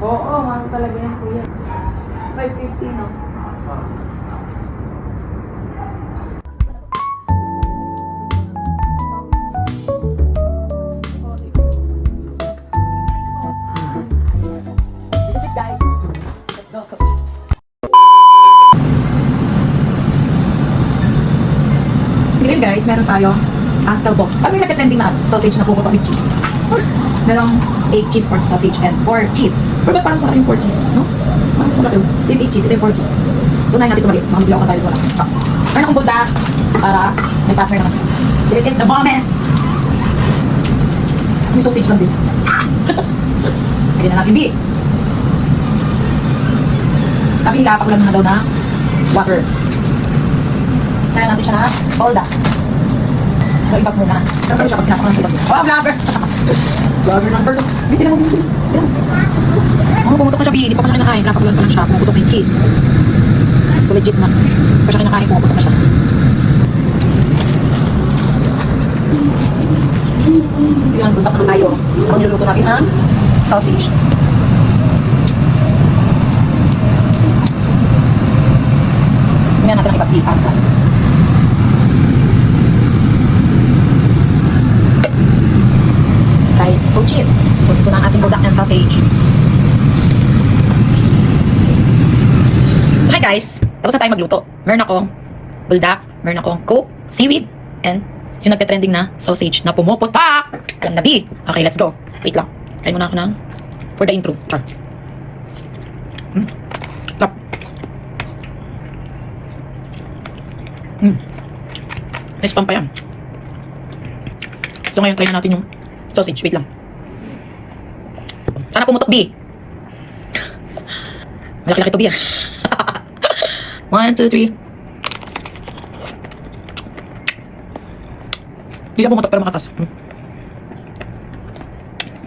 Oo, mahal talaga yan, kuya. 550, no? Ngayon guys, meron tayo uncle box. Ano yung nag-trending na sausage na puputok with cheese? Merong 8 cheese pork sausage and 4 cheese. Pero ba't parang sa yung 4 cheese, no? Parang sa yung 8 cheese, ito yung 4 cheese. So, nahin natin tumali. Makabili ako tayo sa wala. Meron akong bulda para may partner naman. This is the moment! May sausage lang din. Pwede na natin, B. Sabi nila, pakulan na daw na water. Kaya natin siya na polda. So, ibag muna. Pero siya pag pinapakulan sa ibag. Oh, vlogger! Vlogger number 2. Bitin mo, bitin. Oh, pumutok ko siya, B. Hindi pa ko na kinakain. Pinapakulan ko lang siya. Pumutok yung cheese. So, legit na. Pa siya kinakain, pumutok na siya. Yun, punta pa tayo. Ako niluluto natin ang sausage. Ganyan natin ang ipag-ipansa. Guys, so cheese. Punto na ang ating buldak ng sausage. So hi guys, tapos na tayo magluto. Meron akong buldak, meron akong coke, seaweed, and yung nagte-trending na sausage na pumuputak. Alam na di. Okay, let's go. Wait lang. Kain muna ako ng for the intro. Char. Lap. Nice pa yan. So ngayon try na natin yung sausage. Wait lang. Sana pumutok, B. Malaki-laki to, B. 1, 2, 3. Hindi siya pumutok pero makatas.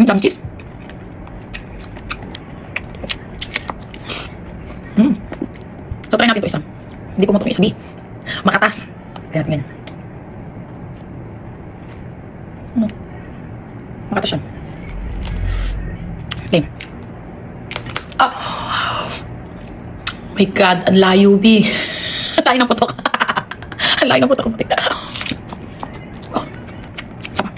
Dami cheese. So try natin ito isa. Hindi pumutok yung isa, B. Makatas. Kaya tingnan. Makatas siya. Okay. My God, ang layo, B. Tayo ng putok. Ang layo ng putok. Sama.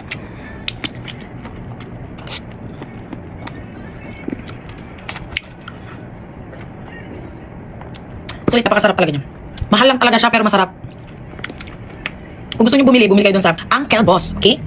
So, napakasarap talaga niya. Mahal lang talaga siya, pero masarap. Kung gusto niyo bumili kayo dun sa Uncle Boss, okay?